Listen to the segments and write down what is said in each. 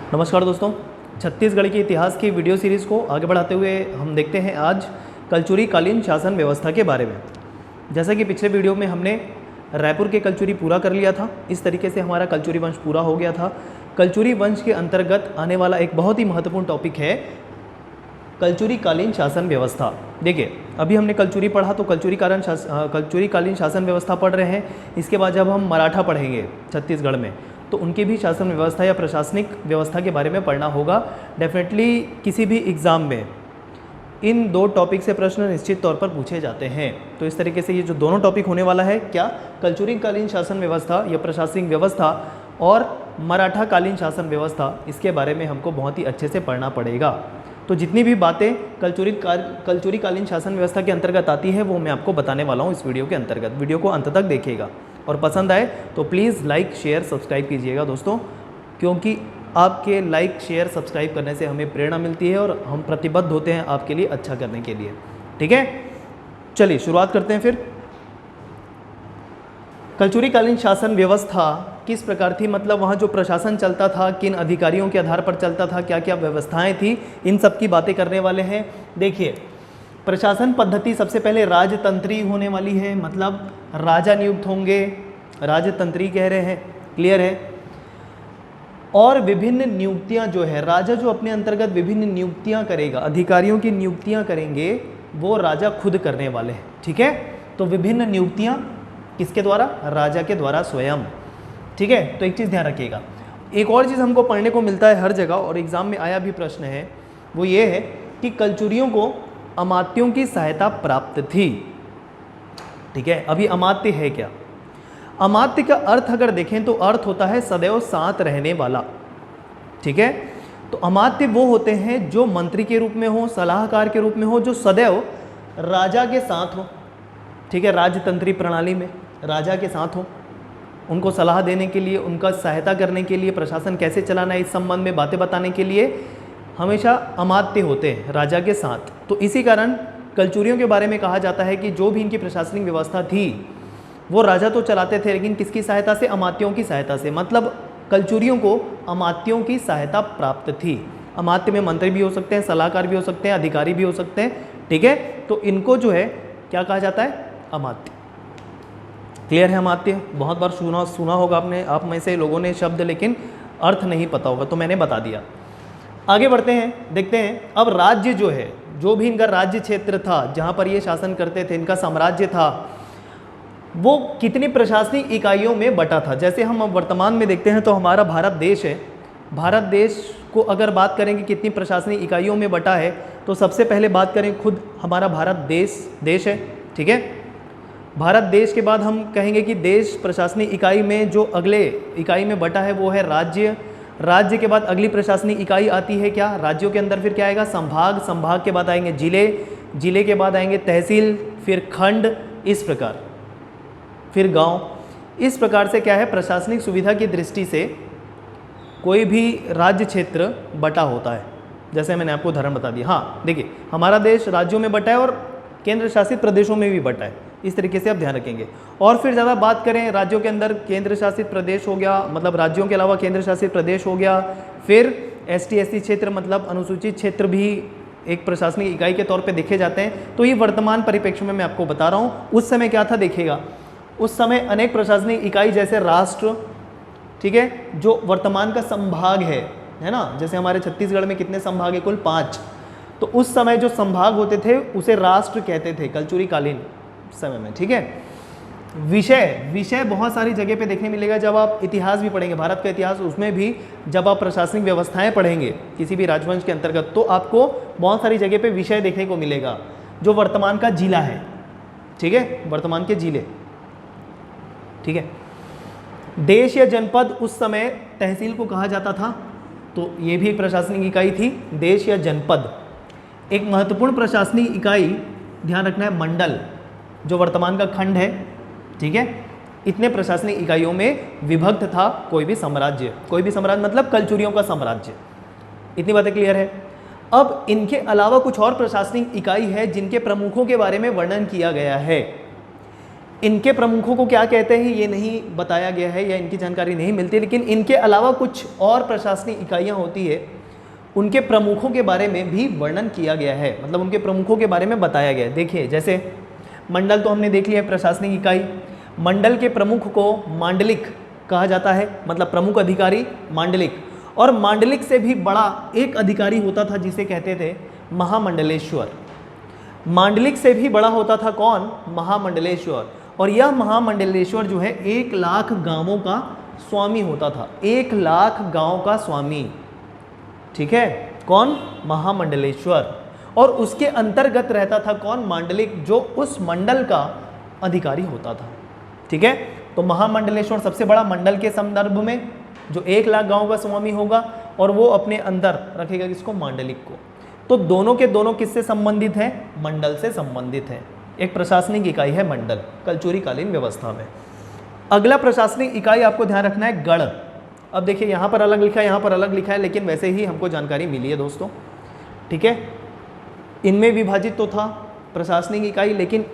नमस्कार दोस्तों, छत्तीसगढ़ के इतिहास की वीडियो सीरीज़ को आगे बढ़ाते हुए हम देखते हैं आज कलचुरी कालीन शासन व्यवस्था के बारे में। जैसा कि पिछले वीडियो में हमने रायपुर के कलचुरी पूरा कर लिया था, इस तरीके से हमारा कलचुरी वंश पूरा हो गया था। कलचुरी वंश के अंतर्गत आने वाला एक बहुत ही महत्वपूर्ण टॉपिक है कलचुरी कालीन शासन व्यवस्था। देखिए, अभी हमने कलचुरी पढ़ा तो कलचुरी कालीन शासन व्यवस्था पढ़ रहे हैं। इसके बाद जब हम मराठा पढ़ेंगे छत्तीसगढ़ में तो उनकी भी शासन व्यवस्था या प्रशासनिक व्यवस्था के बारे में पढ़ना होगा। डेफिनेटली किसी भी एग्ज़ाम में इन दो टॉपिक से प्रश्न निश्चित तौर पर पूछे जाते हैं। तो इस तरीके से ये जो दोनों टॉपिक होने वाला है, क्या कलचुरी कालीन शासन व्यवस्था या प्रशासनिक व्यवस्था और मराठा कालीन शासन व्यवस्था, इसके बारे में हमको बहुत ही अच्छे से पढ़ना पड़ेगा। तो जितनी भी बातें कलचुरी कालीन शासन व्यवस्था के अंतर्गत आती है वो मैं आपको बताने वाला हूँ इस वीडियो के अंतर्गत। वीडियो को अंत तक देखिएगा और पसंद आए तो प्लीज़ लाइक शेयर सब्सक्राइब कीजिएगा दोस्तों, क्योंकि आपके लाइक शेयर सब्सक्राइब करने से हमें प्रेरणा मिलती है और हम प्रतिबद्ध होते हैं आपके लिए अच्छा करने के लिए। ठीक है, चलिए शुरुआत करते हैं फिर। कलचुरी कालीन शासन व्यवस्था किस प्रकार थी, मतलब वहाँ जो प्रशासन चलता था किन अधिकारियों के आधार पर चलता था, क्या क्या व्यवस्थाएं थी, इन सब की बातें करने वाले हैं। देखिए, प्रशासन पद्धति सबसे पहले राजतंत्री होने वाली है, मतलब राजा नियुक्त होंगे, राजतंत्री कह रहे हैं, क्लियर है। और विभिन्न नियुक्तियां जो है, राजा जो अपने अंतर्गत विभिन्न नियुक्तियां करेगा, अधिकारियों की नियुक्तियां करेंगे, वो राजा खुद करने वाले हैं। ठीक है, तो विभिन्न नियुक्तियां किसके द्वारा? राजा के द्वारा स्वयं। ठीक है, तो एक चीज़ ध्यान रखिएगा। एक और चीज़ हमको पढ़ने को मिलता है हर जगह और एग्जाम में आया भी प्रश्न है, वो ये है कि कलचुरियों को अमात्यों की सहायता प्राप्त थी। ठीक है, अभी अमात्य है क्या? अमात्य का अर्थ अगर देखें तो अर्थ होता है सदैव साथ रहने वाला। ठीक है, तो अमात्य वो होते हैं जो मंत्री के रूप में हो, सलाहकार के रूप में हो, जो सदैव राजा के साथ हो। ठीक है, राजतंत्री प्रणाली में राजा के साथ हो, उनको सलाह देने के लिए, उनका सहायता करने के लिए, प्रशासन कैसे चलाना है इस संबंध में बातें बताने के लिए हमेशा अमात्य होते हैं राजा के साथ। तो इसी कारण कलचुरियों के बारे में कहा जाता है कि जो भी इनकी प्रशासनिक व्यवस्था थी वो राजा तो चलाते थे, लेकिन किसकी सहायता से? अमात्यों की सहायता से। मतलब कलचुरियों को अमात्यों की सहायता प्राप्त थी। अमात्य में मंत्री भी हो सकते हैं, सलाहकार भी हो सकते हैं, अधिकारी भी हो सकते हैं। ठीक है, तो इनको जो है क्या कहा जाता है? अमात्य। क्लियर है? अमात्य बहुत बार सुना होगा आपने, आप में से लोगों ने शब्द, लेकिन अर्थ नहीं पता होगा, तो मैंने बता दिया। आगे बढ़ते हैं, देखते हैं अब राज्य जो है, जो भी इनका राज्य क्षेत्र था जहाँ पर ये शासन करते थे, इनका साम्राज्य था, वो कितनी प्रशासनिक इकाइयों में बटा था। जैसे हम अब वर्तमान में देखते हैं तो हमारा भारत देश है, भारत देश को अगर बात करें कि कितनी प्रशासनिक इकाइयों में बटा है, तो सबसे पहले बात करें खुद हमारा भारत देश है। ठीक है, भारत देश के बाद हम कहेंगे कि देश प्रशासनिक इकाई में जो अगले इकाई में बटा है वो है राज्य। राज्य के बाद अगली प्रशासनिक इकाई आती है क्या? राज्यों के अंदर फिर क्या आएगा? संभाग। संभाग के बाद आएंगे जिले, जिले के बाद आएंगे तहसील, फिर खंड, इस प्रकार, फिर गांव। इस प्रकार से क्या है, प्रशासनिक सुविधा की दृष्टि से कोई भी राज्य क्षेत्र बटा होता है। जैसे मैंने आपको उदाहरण बता दिया। हाँ देखिए, हमारा देश राज्यों में बटा है और केंद्र शासित प्रदेशों में भी बटा है, इस तरीके से आप ध्यान रखेंगे। और फिर ज़्यादा बात करें राज्यों के अंदर, केंद्र शासित प्रदेश हो गया, मतलब राज्यों के अलावा केंद्र शासित प्रदेश हो गया। फिर ST/SC क्षेत्र, मतलब अनुसूचित क्षेत्र भी एक प्रशासनिक इकाई के तौर पे देखे जाते हैं। तो ये वर्तमान परिप्रेक्ष्य में मैं आपको बता रहा हूँ। उस समय क्या था देखिएगा, उस समय अनेक प्रशासनिक इकाई जैसे राष्ट्र, ठीक है, जो वर्तमान का संभाग है ना, जैसे हमारे छत्तीसगढ़ में कितने संभाग है? कुल 5। तो उस समय जो संभाग होते थे उसे राष्ट्र कहते थे कलचुरी कालीन समय में। ठीक है, विषय बहुत सारी जगह पे देखने मिलेगा। जब आप इतिहास भी पढ़ेंगे, भारत का इतिहास, उसमें भी जब आप प्रशासनिक व्यवस्थाएं पढ़ेंगे किसी भी राजवंश के अंतर्गत, तो आपको बहुत सारी जगह पे विषय देखने को मिलेगा जो वर्तमान का जिला है। ठीक है, वर्तमान के जिले। ठीक है, देश या जनपद उस समय तहसील को कहा जाता था, तो ये भी एक प्रशासनिक इकाई थी, देश या जनपद। एक महत्वपूर्ण प्रशासनिक इकाई ध्यान रखना है, मंडल, जो वर्तमान का खंड है। ठीक है, इतने प्रशासनिक इकाइयों में विभक्त था कोई भी साम्राज्य। कोई भी साम्राज्य मतलब कलचुरियों का साम्राज्य। इतनी बातें क्लियर है। अब इनके अलावा कुछ और प्रशासनिक इकाई है जिनके प्रमुखों के बारे में वर्णन किया गया है। इनके प्रमुखों को क्या कहते हैं ये नहीं बताया गया है या इनकी जानकारी नहीं मिलती, लेकिन इनके अलावा कुछ और प्रशासनिक इकाइयाँ होती है, उनके प्रमुखों के बारे में भी वर्णन किया गया है, मतलब उनके प्रमुखों के बारे में बताया गया है। देखिए जैसे मंडल तो हमने देख लिया है, प्रशासनिक इकाई। मंडल के प्रमुख को मांडलिक कहा जाता है, मतलब प्रमुख अधिकारी मांडलिक। और मांडलिक से भी बड़ा एक अधिकारी होता था जिसे कहते थे महामंडलेश्वर। मांडलिक से भी बड़ा होता था कौन? महामंडलेश्वर। और यह महामंडलेश्वर जो है 1 लाख गांवों का स्वामी होता था, 1 लाख गांव का स्वामी, ठीक है, कौन? महामंडलेश्वर। और उसके अंतर्गत रहता था कौन? मांडलिक, जो उस मंडल का अधिकारी होता था, ठीक है। तो महामंडलेश्वर सबसे बड़ा मंडल के संदर्भ में, जो 1 लाख गांव का स्वामी होगा, और वो अपने अंदर रखेगा किसको? मांडलिक को। तो दोनों के दोनों किससे संबंधित हैं? मंडल से संबंधित है। एक प्रशासनिक इकाई है मंडल कलचुरीकालीन व्यवस्था में। अगला प्रशासनिक इकाई आपको ध्यान रखना है गढ़। अब देखिए यहाँ पर अलग लिखा है, यहाँ पर अलग लिखा है, लेकिन वैसे ही हमको जानकारी मिली है दोस्तों, ठीक है। इनमें विभाजित तो था प्रशासनिक इकाई, लेकिन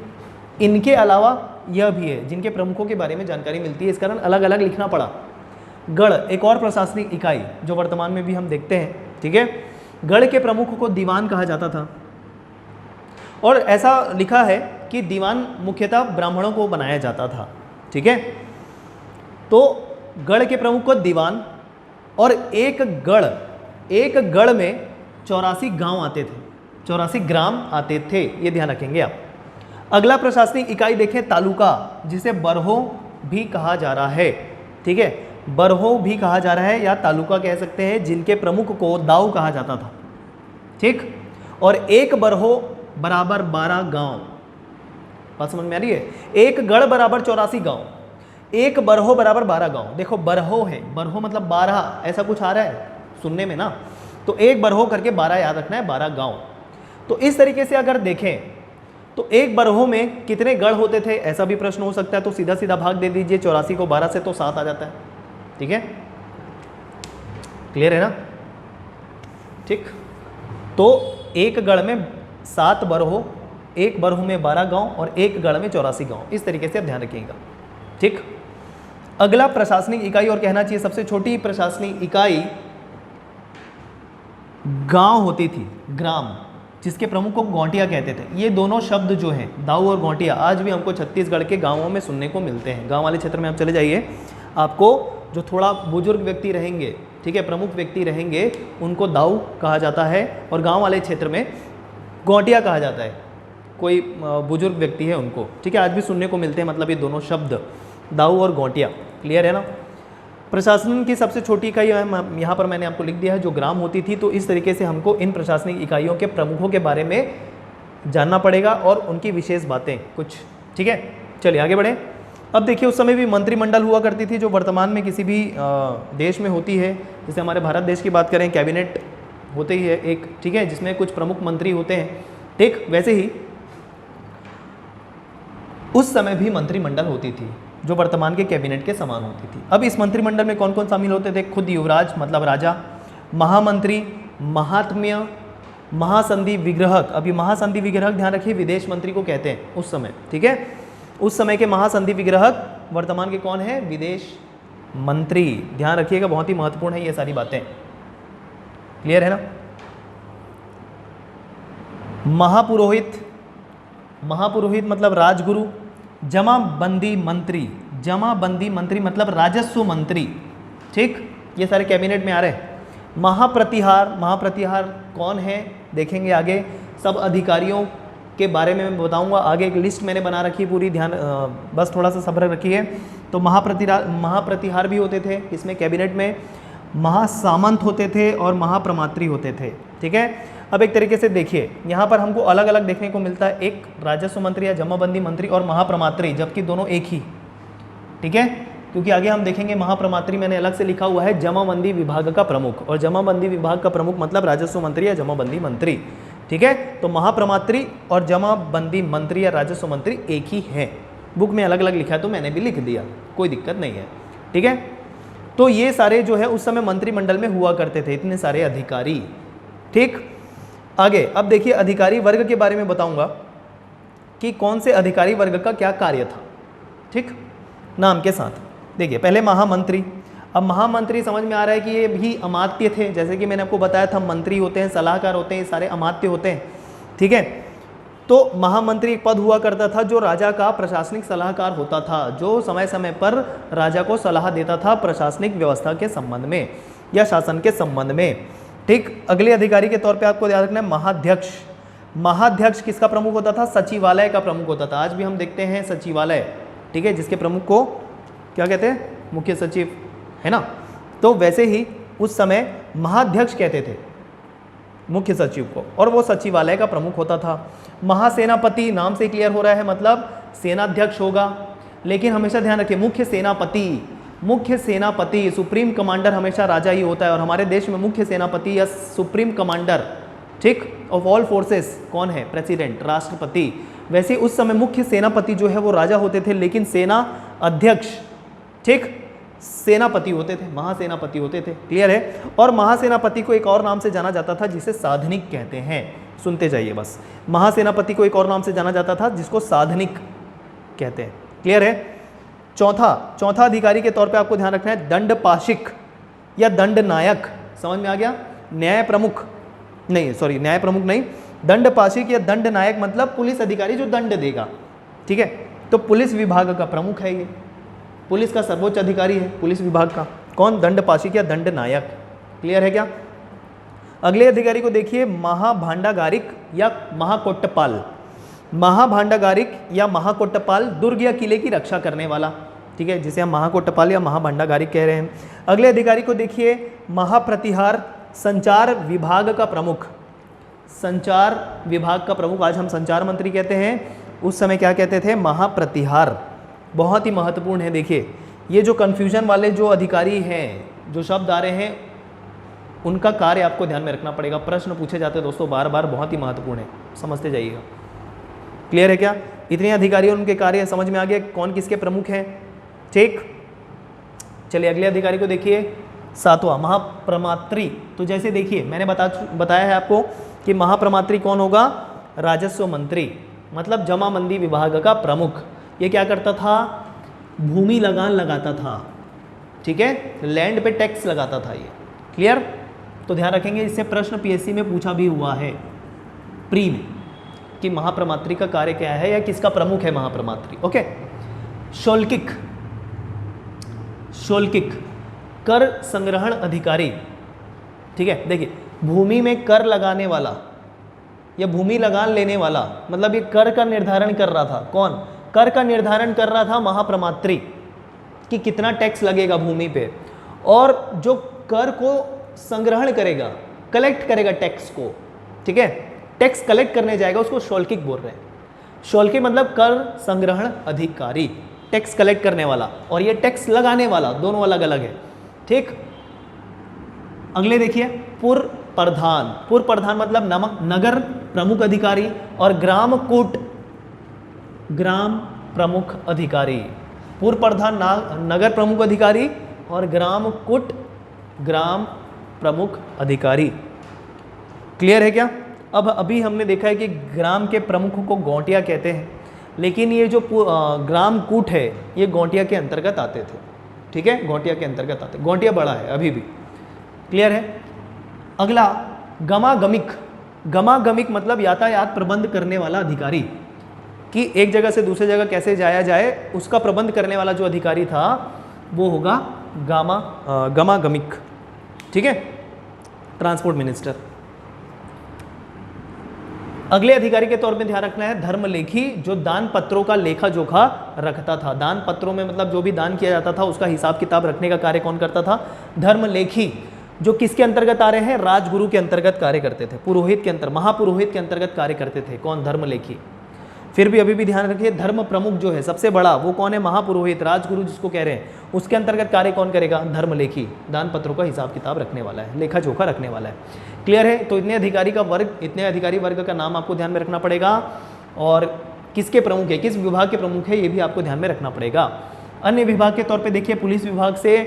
इनके अलावा यह भी है जिनके प्रमुखों के बारे में जानकारी मिलती है, इस कारण अलग अलग लिखना पड़ा। गढ़ एक और प्रशासनिक इकाई जो वर्तमान में भी हम देखते हैं, ठीक है। गढ़ के प्रमुख को दीवान कहा जाता था, और ऐसा लिखा है कि दीवान मुख्यतः ब्राह्मणों को बनाया जाता था, ठीक है। तो गढ़ के प्रमुख को दीवान, और एक गढ़ में 84 गांव आते थे, 84 ग्राम आते थे, ये ध्यान रखेंगे आप। अगला प्रशासनिक इकाई देखें तालुका, जिसे बरहो भी कहा जा रहा है, ठीक है। बरहो भी कहा जा रहा है या तालुका कह सकते हैं, जिनके प्रमुख को दाऊ कहा जाता था, ठीक। और एक बरहो बराबर 12 गांव, बात समझ में आ रही है? एक गढ़ बराबर 84 गांव, एक बरहो बराबर 12 गांव। देखो बरहो है, बरहो मतलब 12, ऐसा कुछ आ रहा है सुनने में ना, तो एक बरहो करके 12 याद रखना है, 12 गांव। तो इस तरीके से अगर देखें तो एक बरहो में कितने गढ़ होते थे, ऐसा भी प्रश्न हो सकता है। तो सीधा सीधा भाग दे दीजिए 84 को 12 से, तो 7 आ जाता है, ठीक है। क्लियर है ना? ठीक। तो एक गढ़ में 7 बरहो, एक बरहो में 12 गांव और एक गढ़ में 84 गांव, इस तरीके से आप ध्यान रखिएगा, ठीक। अगला प्रशासनिक इकाई, और कहना चाहिए सबसे छोटी प्रशासनिक इकाई गांव होती थी, ग्राम, जिसके प्रमुख को गौंटिया कहते थे। ये दोनों शब्द जो हैं दाऊ और गौंटिया आज भी हमको छत्तीसगढ़ के गांवों में सुनने को मिलते हैं। गांव वाले क्षेत्र में आप चले जाइए, आपको जो थोड़ा बुजुर्ग व्यक्ति रहेंगे, ठीक है, प्रमुख व्यक्ति रहेंगे, उनको दाऊ कहा जाता है, और गांव वाले क्षेत्र में गौंटिया कहा जाता है। कोई बुजुर्ग व्यक्ति है उनको, ठीक है, आज भी सुनने को मिलते हैं, मतलब ये दोनों शब्द दाऊ और गौंटिया। क्लियर है ना? प्रशासन की सबसे छोटी इकाई यहाँ पर मैंने आपको लिख दिया है, जो ग्राम होती थी। तो इस तरीके से हमको इन प्रशासनिक इकाइयों के प्रमुखों के बारे में जानना पड़ेगा और उनकी विशेष बातें कुछ, ठीक है। चलिए आगे बढ़ें। अब देखिए उस समय भी मंत्रिमंडल हुआ करती थी, जो वर्तमान में किसी भी देश में होती है। जैसे हमारे भारत देश की बात करें, कैबिनेट होते ही है एक, ठीक है, जिसमें कुछ प्रमुख मंत्री होते हैं, ठीक। वैसे ही उस समय भी मंत्रिमंडल होती थी, जो वर्तमान के कैबिनेट के समान होती थी। अब इस मंत्रिमंडल में कौन कौन शामिल होते थे? खुद युवराज मतलब राजा, महामंत्री, महात्म्य, महासंधि विग्रहक। अभी महासंधि विग्रहक ध्यान रखिए विदेश मंत्री को कहते हैं उस समय, ठीक है। उस समय के महासंधि विग्रहक वर्तमान के कौन है? विदेश मंत्री। ध्यान रखिएगा, बहुत ही महत्वपूर्ण है ये सारी बातें। क्लियर है ना? महापुरोहित, महापुरोहित मतलब राजगुरु। जमाबंदी मंत्री, जमाबंदी मंत्री मतलब राजस्व मंत्री, ठीक। ये सारे कैबिनेट में आ रहे हैं। महाप्रतिहार, महाप्रतिहार कौन है देखेंगे आगे। सब अधिकारियों के बारे में मैं बताऊंगा आगे, एक लिस्ट मैंने बना रखी है पूरी, ध्यान बस थोड़ा सा सब्र रखिए। तो महाप्रतिहार भी होते थे इसमें कैबिनेट में, महासामंत होते थे और महाप्रमात्री होते थे, ठीक है। अब एक तरीके से देखिए यहाँ पर हमको अलग अलग देखने को मिलता है, एक राजस्व मंत्री या जमाबंदी मंत्री और महाप्रमात्री, जबकि दोनों एक ही, ठीक है। क्योंकि आगे हम देखेंगे महाप्रमात्री मैंने अलग से लिखा हुआ है जमाबंदी विभाग का प्रमुख, और जमाबंदी विभाग का प्रमुख मतलब राजस्व मंत्री या जमाबंदी मंत्री, ठीक है। तो महाप्रमात्री और जमाबंदी मंत्री या राजस्व मंत्री एक ही है। बुक में अलग अलग लिखा है तो मैंने भी लिख दिया, कोई दिक्कत नहीं है, ठीक है। तो ये सारे जो है उस समय मंत्रिमंडल में हुआ करते थे, इतने सारे अधिकारी, ठीक। आगे अब देखिए अधिकारी वर्ग के बारे में बताऊंगा कि कौन से अधिकारी वर्ग का क्या कार्य था। ठीक, नाम के साथ। देखिए पहले महामंत्री, अब महामंत्री समझ में आ रहा है कि ये भी अमात्य थे, जैसे कि मैंने आपको बताया था मंत्री होते हैं, सलाहकार होते हैं, ये सारे अमात्य होते हैं, ठीक है। तो महामंत्री एक पद हुआ करता था जो राजा का प्रशासनिक सलाहकार होता था, जो समय समय पर राजा को सलाह देता था प्रशासनिक व्यवस्था के संबंध में या शासन के संबंध में, ठीक। अगले अधिकारी के तौर पे आपको याद रखना है महाध्यक्ष। महाध्यक्ष किसका प्रमुख होता था? सचिवालय का प्रमुख होता था। आज भी हम देखते हैं सचिवालय, ठीक है, जिसके प्रमुख को क्या कहते हैं? मुख्य सचिव, है ना। तो वैसे ही उस समय महाध्यक्ष कहते थे मुख्य सचिव को, और वो सचिवालय का प्रमुख होता था। महासेनापति नाम से क्लियर हो रहा है, मतलब सेनाध्यक्ष होगा, लेकिन हमेशा ध्यान रखिए मुख्य सेनापति सुप्रीम कमांडर हमेशा राजा ही होता है, और हमारे देश में मुख्य सेनापति या सुप्रीम कमांडर, ठीक, ऑफ ऑल फोर्सेस कौन है? प्रेसिडेंट, राष्ट्रपति। वैसे उस समय मुख्य सेनापति जो है वो राजा होते थे, लेकिन सेना अध्यक्ष, ठीक, सेनापति होते थे, महासेनापति होते थे, क्लियर है। और महासेनापति को एक और नाम से जाना जाता था जिसे साधनिक कहते हैं, सुनते जाइए बस। महासेनापति को एक और नाम से जाना जाता था जिसको साधनिक कहते हैं, क्लियर है। चौथा अधिकारी के तौर पे आपको ध्यान रखना है दंडपाशिक या दंडनायक, समझ में आ गया? न्याय प्रमुख नहीं, दंडपाशिक या दंडनायक मतलब पुलिस अधिकारी जो दंड देगा, ठीक है। तो पुलिस विभाग का प्रमुख है ये, पुलिस का सर्वोच्च अधिकारी है पुलिस विभाग का, कौन? दंडपाशिक या दंडनायक, क्लियर है क्या? अगले अधिकारी को देखिए महाभांडागारिक या महाकोट्टपाल। महाभांडागारिक या महाकोट्टपाल दुर्ग या किले की रक्षा करने वाला, ठीक है, जिसे हम महाकोट्टपाल या महाभांडागारिक कह रहे हैं। अगले अधिकारी को देखिए महाप्रतिहार, संचार विभाग का प्रमुख, संचार विभाग का प्रमुख, आज हम संचार मंत्री कहते हैं, उस समय क्या कहते थे? महाप्रतिहार। बहुत ही महत्वपूर्ण है। देखिए ये जो कन्फ्यूजन वाले जो अधिकारी हैं, जो शब्द आ रहे हैं, उनका कार्य आपको ध्यान में रखना पड़ेगा, प्रश्न पूछे जाते हैं दोस्तों बार बार, बहुत ही महत्वपूर्ण है, समझते जाइएगा, क्लियर है क्या? इतने अधिकारी और उनके कार्य समझ में आ गया, कौन किसके प्रमुख हैं, ठीक। चलिए अगले अधिकारी को देखिए, सातवां महाप्रमात्री। तो जैसे देखिए मैंने बताया है आपको कि महाप्रमात्री कौन होगा? राजस्व मंत्री, मतलब जमाबंदी विभाग का प्रमुख। ये क्या करता था? भूमि लगान लगाता था, ठीक है, लैंड पे टैक्स लगाता था ये, क्लियर। तो ध्यान रखेंगे, इससे प्रश्न पीएससी में पूछा भी हुआ है प्री में कि महाप्रमात्री का कार्य क्या है या किसका प्रमुख है महाप्रमात्री, ओके। शोल्किक कर संग्रहण अधिकारी, ठीक है। देखिए भूमि में कर लगाने वाला या भूमि लगान लेने वाला, मतलब ये कर का निर्धारण कर रहा था, कौन? कर का निर्धारण कर रहा था महाप्रमात्री कि कितना टैक्स लगेगा भूमि पे, और जो कर को संग्रहण करेगा, कलेक्ट करेगा टैक्स को, ठीक है, टैक्स कलेक्ट करने जाएगा, उसको शोल्किक बोल रहे हैं। शोल्किक मतलब कर संग्रहण अधिकारी, टैक्स कलेक्ट करने वाला, और ये टैक्स लगाने वाला, दोनों अलग अलग है, ठीक। अगले देखिए पुर प्रधान मतलब नगर प्रमुख अधिकारी, और ग्राम प्रमुख अधिकारी। पूर्व प्रधान नगर प्रमुख अधिकारी और ग्राम प्रमुख अधिकारी, क्लियर है क्या? अब अभी हमने देखा है कि ग्राम के प्रमुख को गौटिया कहते हैं, लेकिन ये जो ग्राम कूट है ये गौटिया के अंतर्गत आते थे, ठीक है, गौटिया के अंतर्गत आते, गौटिया बड़ा है अभी भी, क्लियर है। अगला गमागमिक मतलब यातायात प्रबंध करने वाला अधिकारी, कि एक जगह से दूसरी जगह कैसे जाया जाए उसका प्रबंध करने वाला जो अधिकारी था वो होगा गमागमिक, ठीक है, ट्रांसपोर्ट मिनिस्टर। अगले अधिकारी के तौर पे ध्यान रखना है धर्मलेखी, जो दान पत्रों का लेखा जोखा रखता था। दान पत्रों में मतलब जो भी दान किया जाता था उसका हिसाब किताब रखने का कार्य कौन करता था? धर्मलेखी, जो किसके अंतर्गत आ रहे हैं? राजगुरु के अंतर्गत कार्य करते थे, पुरोहित के महापुरोहित के अंतर्गत कार्य करते थे, कौन? धर्मलेखी। फिर भी अभी भी ध्यान रखिए धर्म प्रमुख जो है सबसे बड़ा वो कौन है? महापुरोहित, राजगुरु जिसको कह रहे हैं, उसके अंतर्गत कार्य कौन करेगा? धर्मलेखी, दान पत्रों का हिसाब किताब रखने वाला है, लेखा जोखा रखने वाला है, क्लियर है। तो इतने अधिकारी वर्ग का नाम आपको ध्यान में रखना पड़ेगा, और किसके प्रमुख है, किस विभाग के प्रमुख है, ये भी आपको ध्यान में रखना पड़ेगा। अन्य विभाग के तौर पर देखिए पुलिस विभाग से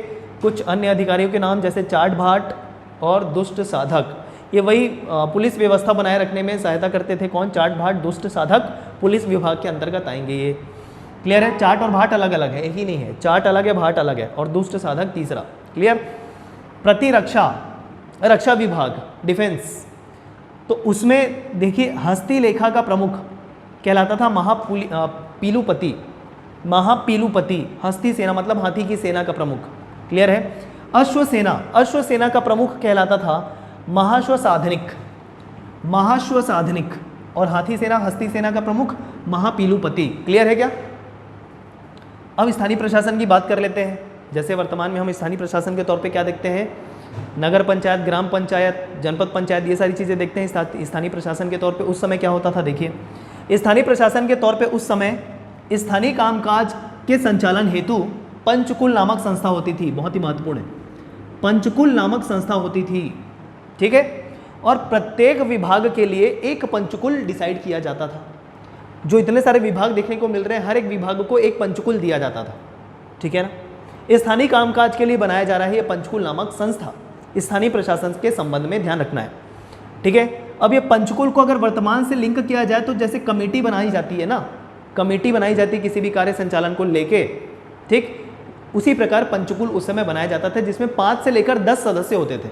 कुछ अन्य अधिकारियों के नाम, जैसे चाट भाट और दुष्ट साधक, ये वही पुलिस व्यवस्था बनाए रखने में सहायता करते थे, कौन? चाट भाट, दुष्ट साधक, पुलिस विभाग के अंतर्गत आएंगे ये, क्लियर है? चाट और भाट अलग अलग है, एक ही नहीं है, चाट अलग है, भाट अलग है। और दुष्ट साधक तीसरा। क्लियर? प्रतिरक्षा, रक्षा विभाग, डिफेंस, तो उसमें देखिए हस्तिलेखा का प्रमुख कहलाता था महापीलुपति। महापीलुपति, हस्ती सेना मतलब हाथी की सेना का प्रमुख। क्लियर है? अश्वसेना, अश्वसेना का प्रमुख कहलाता था महाश्वसाधनिक। महाश्वसाधनिक। और हाथी सेना, हस्ती सेना का प्रमुख महापीलुपति। क्लियर है क्या? अब स्थानीय प्रशासन की बात कर लेते हैं। जैसे वर्तमान में हम स्थानीय प्रशासन के तौर पे क्या देखते हैं, नगर पंचायत, ग्राम पंचायत, जनपद पंचायत, ये सारी चीज़ें देखते हैं स्थानीय प्रशासन के तौर पे। उस समय क्या होता था देखिए, स्थानीय प्रशासन के तौर पे उस समय स्थानीय कामकाज के संचालन हेतु पंचकुल नामक संस्था होती थी। बहुत ही महत्वपूर्ण है, पंचकुल नामक संस्था होती थी। ठीक है? और प्रत्येक विभाग के लिए एक पंचकुल डिसाइड किया जाता था। जो इतने सारे विभाग देखने को मिल रहे हैं, हर एक विभाग को एक पंचकुल दिया जाता था। ठीक है ना? स्थानीय कामकाज के लिए बनाया जा रहा है ये पंचकुल नामक संस्था। स्थानीय प्रशासन के संबंध में ध्यान रखना है। ठीक है? अब ये पंचकुल को अगर वर्तमान से लिंक किया जाए तो जैसे कमेटी बनाई जाती है ना, कमेटी बनाई जाती है किसी भी कार्य संचालन को लेके, ठीक, उसी प्रकार पंचकुल उस समय बनाया जाता था जिसमें 5 से लेकर 10 सदस्य होते थे।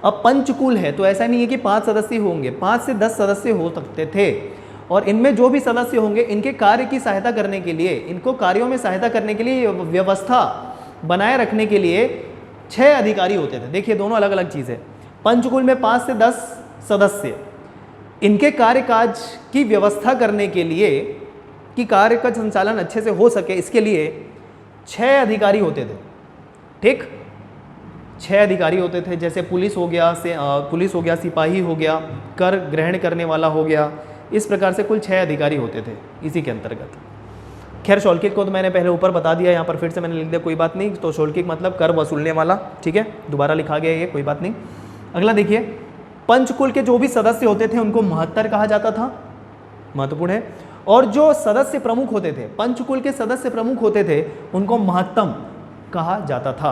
अब पंचकुल है तो ऐसा नहीं है कि 5 सदस्य होंगे, 5 से 10 सदस्य हो सकते थे। और इनमें जो भी सदस्य होंगे इनके कार्य की सहायता करने के लिए, इनको कार्यों में सहायता करने के लिए, व्यवस्था बनाए रखने के लिए 6 अधिकारी होते थे। देखिए दोनों अलग अलग चीज़ है। पंचकुल में 5 से 10 सदस्य, इनके कार्यकाज की व्यवस्था करने के लिए कि कार्य का संचालन अच्छे से हो सके, इसके लिए 6 अधिकारी होते थे। ठीक, 6 अधिकारी होते थे। जैसे पुलिस हो गया, सिपाही हो गया, कर ग्रहण करने वाला हो गया, इस प्रकार से कुल 6 अधिकारी होते थे इसी के अंतर्गत। खैर शौल्किक को तो मैंने पहले ऊपर बता दिया, यहाँ पर फिर से मैंने लिख दिया, कोई बात नहीं। तो शौल्किक मतलब कर वसूलने वाला। ठीक है, दोबारा लिखा गया ये, कोई बात नहीं। अगला देखिए, पंचकुल के जो भी सदस्य होते थे उनको महत्तर कहा जाता था, महत्वपूर्ण है। और जो सदस्य प्रमुख होते थे, पंचकुल के सदस्य प्रमुख होते थे, उनको महत्तम कहा जाता था।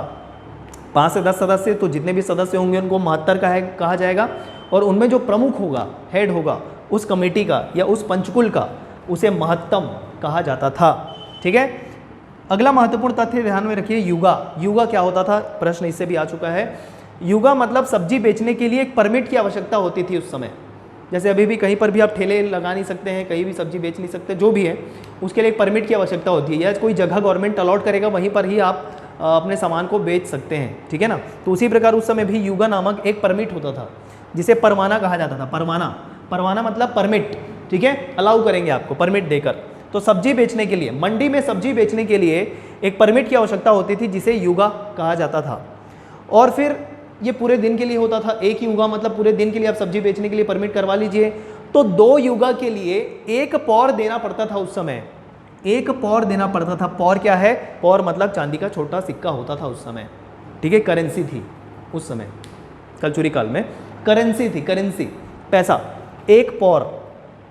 5 से 10 सदस्य, तो जितने भी सदस्य होंगे उनको महत्तर कहा जाएगा। और उनमें जो प्रमुख होगा, हेड होगा उस कमेटी का या उस पंचकुल का, उसे महत्तम कहा जाता था। ठीक है? अगला महत्वपूर्ण तथ्य ध्यान में रखिए, युगा। युगा क्या होता था, प्रश्न इससे भी आ चुका है। युगा मतलब सब्जी बेचने के लिए एक परमिट की आवश्यकता होती थी उस समय। जैसे अभी भी कहीं पर भी आप ठेले लगा नहीं सकते हैं, कहीं भी सब्जी बेच नहीं सकते, जो भी है उसके लिए एक परमिट की आवश्यकता होती है, या कोई जगह गवर्नमेंट अलॉट करेगा वहीं पर ही आप अपने सामान को बेच सकते हैं। ठीक है ना? तो उसी प्रकार उस समय भी युगा नामक एक परमिट होता था जिसे परवाना कहा जाता था। परवाना मतलब परमिट। ठीक है, अलाउ करेंगे आपको परमिट देकर। तो सब्जी बेचने के लिए, मंडी में सब्जी बेचने के लिए एक परमिट की आवश्यकता होती थी जिसे युगा कहा जाता था। और फिर ये पूरे दिन के लिए होता था। एक युगा मतलब पूरे दिन के लिए आप सब्जी बेचने के लिए परमिट करवा लीजिए। तो 2 युगा के लिए 1 पौर देना पड़ता था उस समय, 1 पौर देना पड़ता था। पौर क्या है? पौर मतलब चांदी का छोटा सिक्का होता था उस समय। ठीक है, करेंसी थी उस समय, कलचुरी काल में करेंसी थी, करेंसी पैसा। 1 पौर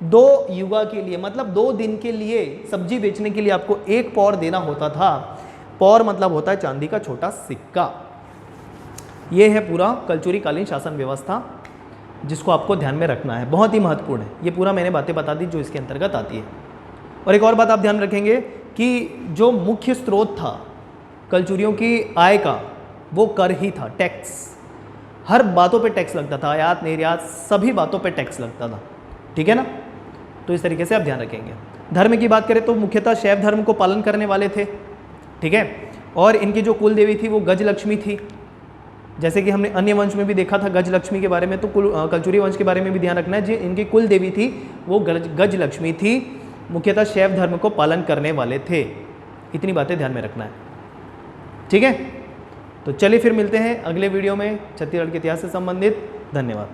2 युगा के लिए मतलब 2 दिन के लिए सब्जी बेचने के लिए आपको 1 पौर देना होता था। पौर मतलब होता है चांदी का छोटा सिक्का। ये है पूरा कलचुरी कालीन शासन व्यवस्था जिसको आपको ध्यान में रखना है, बहुत ही महत्वपूर्ण है। ये पूरा मैंने बातें बता दी जो इसके अंतर्गत आती है। और एक और बात आप ध्यान रखेंगे कि जो मुख्य स्रोत था कलचुरियों की आय का, वो कर ही था, टैक्स। हर बातों पे टैक्स लगता था, आयात निर्यात सभी बातों पे टैक्स लगता था। ठीक है ना? तो इस तरीके से आप ध्यान रखेंगे। धर्म की बात करें तो मुख्यतः शैव धर्म को पालन करने वाले थे। ठीक है, और इनकी जो कुल देवी थी वो गजलक्ष्मी थी। जैसे कि हमने अन्य वंश में भी देखा था गजलक्ष्मी के बारे में, तो कलचुरी वंश के बारे में भी ध्यान रखना है। जो इनकी कुल देवी थी वो गजलक्ष्मी थी, मुख्यतः शैव धर्म को पालन करने वाले थे। इतनी बातें ध्यान में रखना है। ठीक है, तो चलिए फिर मिलते हैं अगले वीडियो में छत्तीसगढ़ के इतिहास से संबंधित। धन्यवाद।